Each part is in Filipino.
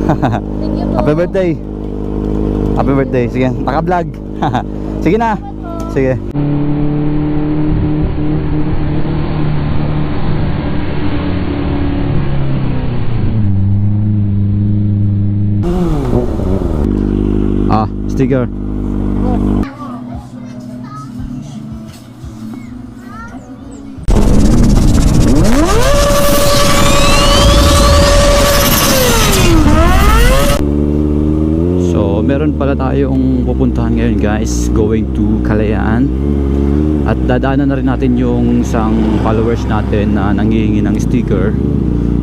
Thank you po. Happy birthday. Happy birthday. Sige, naka-vlog. Sige na. Sige. Sticker. So, meron pala tayong pupuntahan ngayon guys, going to Kalayaan. At dadaanan na rin natin yung isang followers natin na nanghihingi ng sticker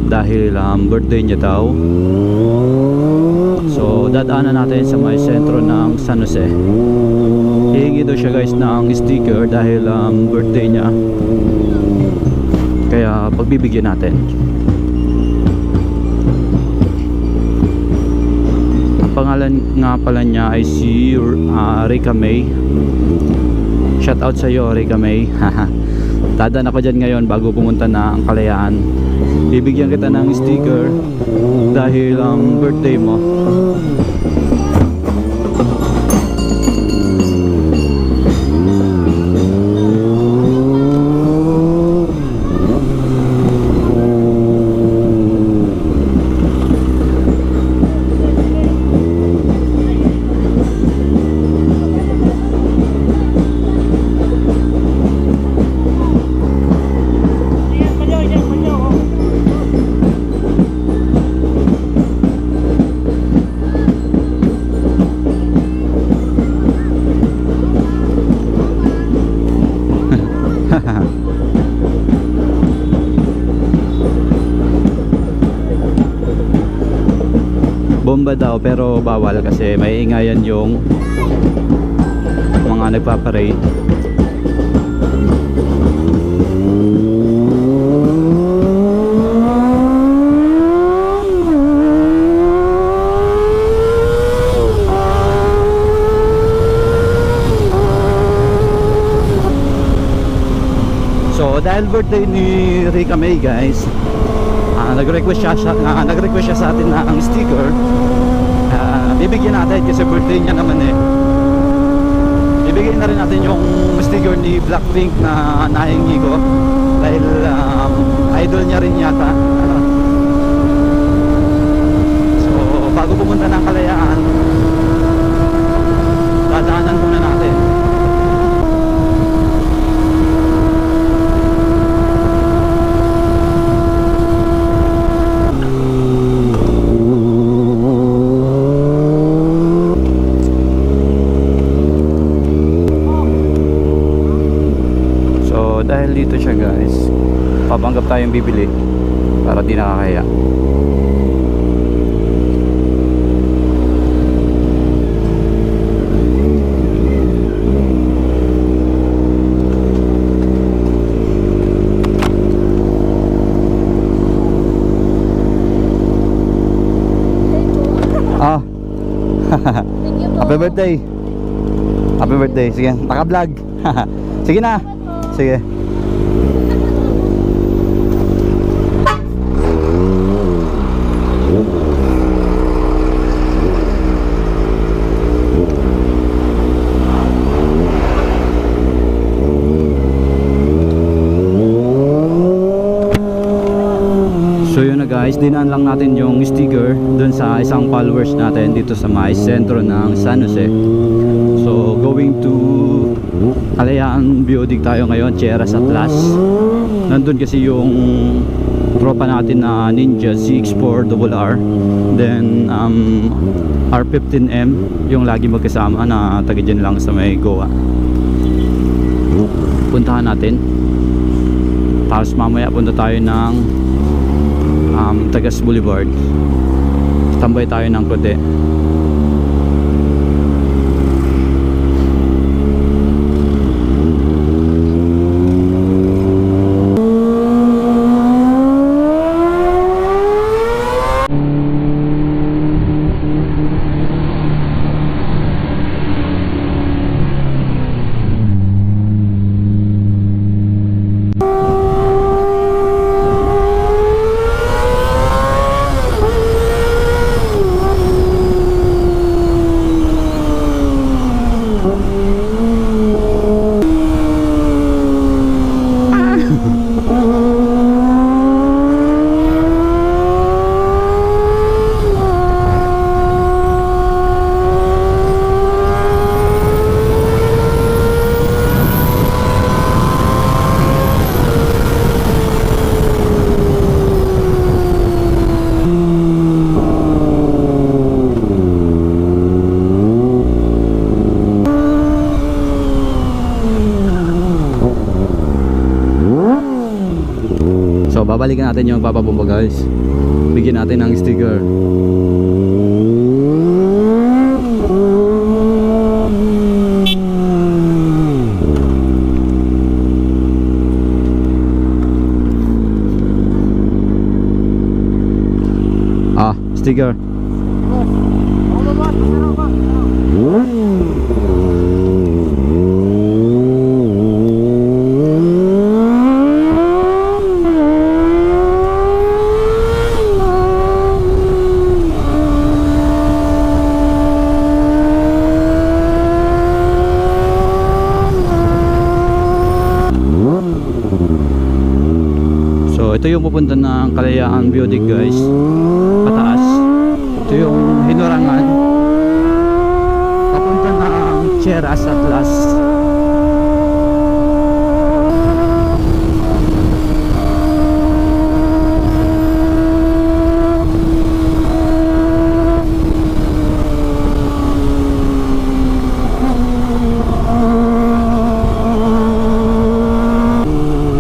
dahil birthday niya daw. So dadaanan natin sa may sentro ng San Jose. Hihingi daw siya guys ng sticker dahil birthday niya. Kaya pagbibigyan natin. Ang pangalan nga pala niya ay si Rika May. Shout out sa iyo Rika May. Dadaan ako dyan ngayon bago pumunta na ang Kalayaan. Bibigyan kita ng sticker dahil birthday mo. Bomba daw pero bawal kasi may ingayan yung mga nagpaparade. So dahil birthday ni Rika May guys, nag-request siya sa atin na ang sticker. Bibigyan natin kasi birthday niya naman eh. Bibigyan na rin natin yung sticker ni Blackpink na nahingi ko dahil idol niya rin yata. So bago pumunta ng Kalayaan, dadaanan muna natin. Dahil dito siya guys, papanggap tayong bibili para di nakakaya. Thank you po. Happy birthday. Happy birthday. Sige, naka-vlog. Sige na. Sige. So yun na guys, dinaan lang natin yung sticker dun sa isang followers natin dito sa may sentro ng San Jose. So going to Kalayaan Biodig tayo ngayon, Cheras Atlas. Nandun kasi yung tropa natin na Ninja ZX4RR, then R15M yung lagi magkasama na taga dyan lang sa may Goa. Puntahan natin, tapos mamaya punta tayo ng Tagas Boulevard. Tambay tayo ng Kote. babalikan natin yung papabomba guys. Bigyan natin ng sticker. Sticker. So ito yung pupunta ng Kalayaan Building guys, pataas. Ito yung hinurangan papunta ng Cheras Atlas.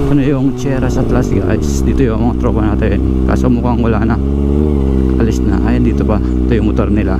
Ito na yung Cheras Atlas guys. Dito yung mga tropa natin, kaso mukhang wala na, alis na. Ayan, dito pa, ito yung motor nila.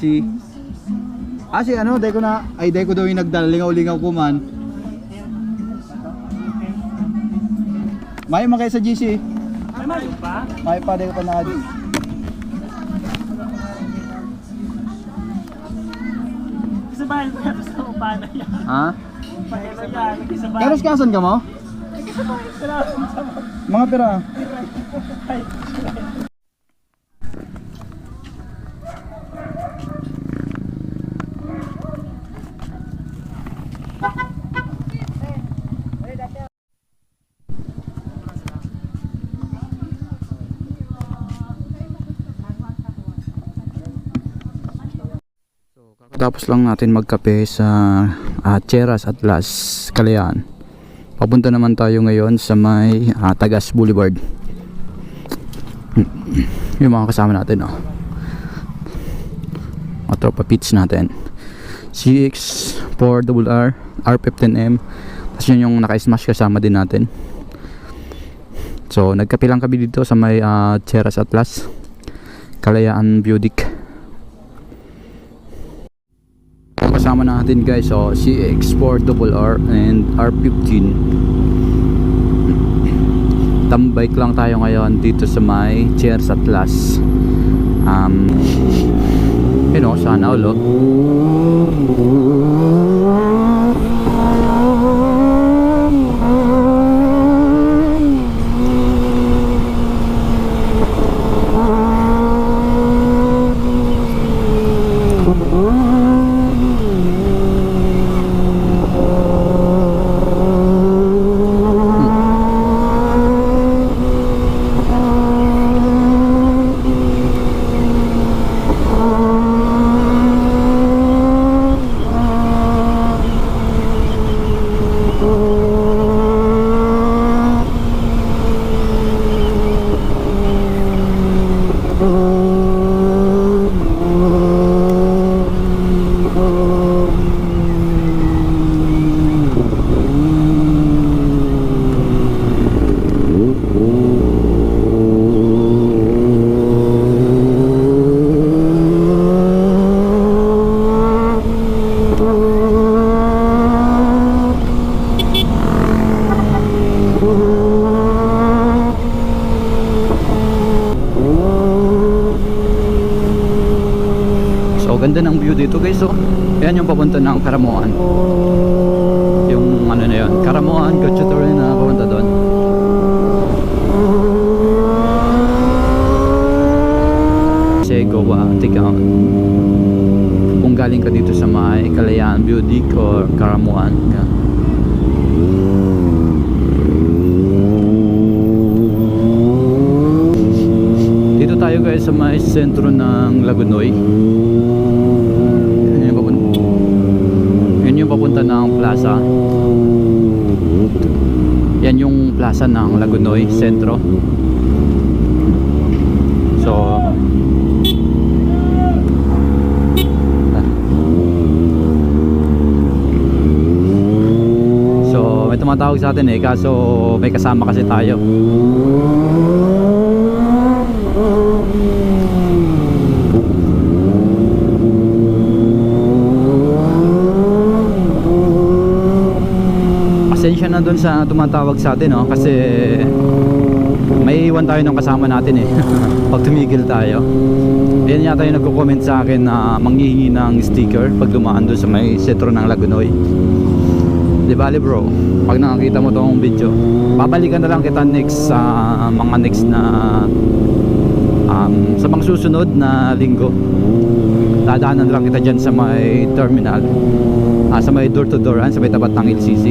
Si si ano, deko na, ay deko daw yung nagdalingaw-lingaw ko man. May mga sa GC. May pa? May pa deko pa na adi. Isabay mo yan sa upana yan. Ha? Paelo yan, isabay. Karos kasan ka mo? Mga pera. Tapos lang natin magkape sa Cheras Atlas, Kalayaan. Papunta naman tayo ngayon sa may Tagas Boulevard. Yung mga kasama natin, oh. Mga tropa pits natin. CX4RR, R15M. Tapos yun yung naka-smash kasama din natin. So nagkape lang kami dito sa may Cheras Atlas, Kalayaan Budik. Kasama natin guys, so CX4RR and R15. Tambike lang tayo ngayon dito sa may Cheras Atlas. You know, sana ulo. Ganda ng view dito guys, oh. Yan yung papunta ng Karamuan. Yung ano na yun, Karamuan, Gatchatorin na papunta doon. Segowa, Tigaon. Kung galing galing ka dito sa may Kalayaan, Budik or Karamuan. Yan. Dito tayo guys sa may sentro ng Lagunoy. Yan yung papunta ng plaza. Yan yung plaza ng Lagunoy Sentro. So may tumatawag sa atin kaso may kasama kasi tayo. Pasensya na dun sa tumatawag sa atin kasi may iwan tayo ng kasama natin pag tumigil tayo. Yan yata yung nagko-comment sa akin na manghihingi ng sticker pag dumaan doon sa may sentro ng Lagunoy. Di bali bro, pag nakakita mo tong video, babalikan na lang kita next sa mga next na sa mga susunod na linggo. Dadaanan lang kita dyan sa may terminal, sa may door to door, sa may tapat ng LCC.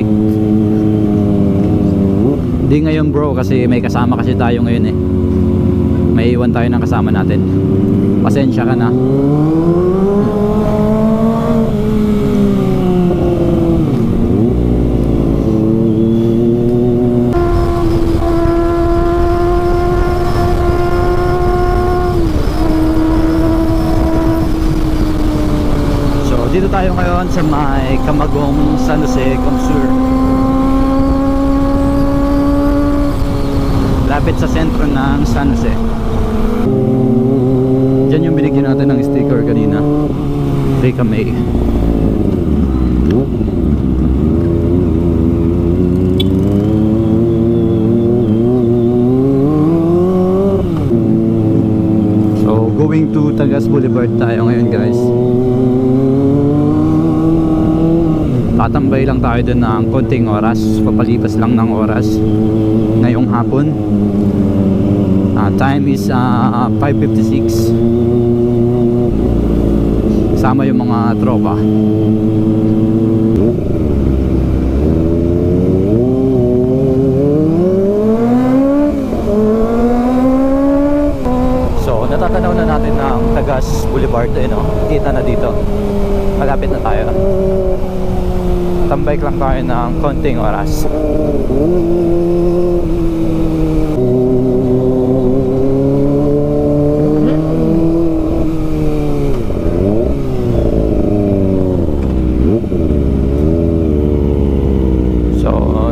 Di ngayon bro kasi may kasama kasi tayo ngayon may iwan tayo ng kasama natin. Pasensya ka na. So dito tayo ngayon sa may Camagong San Jose Comsur, lapit sa sentro ng San Jose. Diyan yung binigyan natin ng sticker kanina, Rika May. So going to Tagas Boulevard tayo ngayon guys. Tatambay lang tayo dun ng konting oras, papalipas lang ng oras ngayong hapon. Time is 5:56. Kasama yung mga tropa. So natatanaw na natin ang Tagas Boulevard, kita na dito, malapit na tayo. Tambay lang tayo ng konting oras.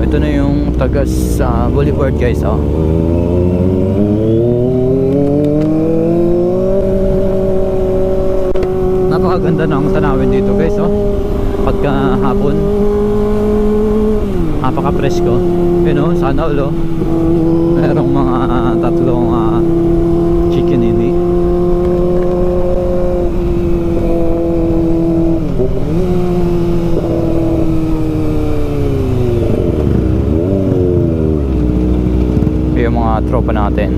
Ito na yung Tagas Boulevard guys. Napakaganda ng tanawin dito guys. Pagka hapon, napaka presko. Sana ulo merong mga tatlong chikinini. Yung mga tropa natin.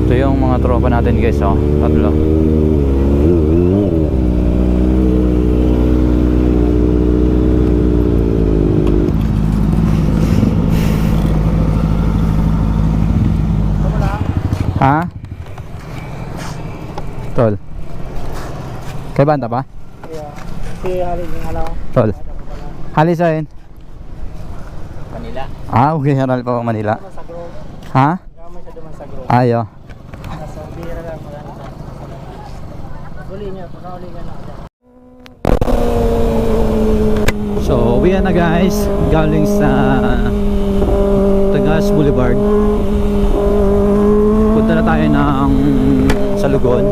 Ito yung mga tropa natin guys, tatlo. Ha? Tol. Kay banda pa? Yeah. Si Halil yung Tol. Halil saan? Manila. Okay, haral pa Manila. Sa group. Ha? Kami sa duman sa group. Ayo. Nasa bira lang magano sa. Uli niya, pagkauli niya na. So, uwi na guys. Galing sa Tagas Boulevard. Punta na tayo ng Salugon.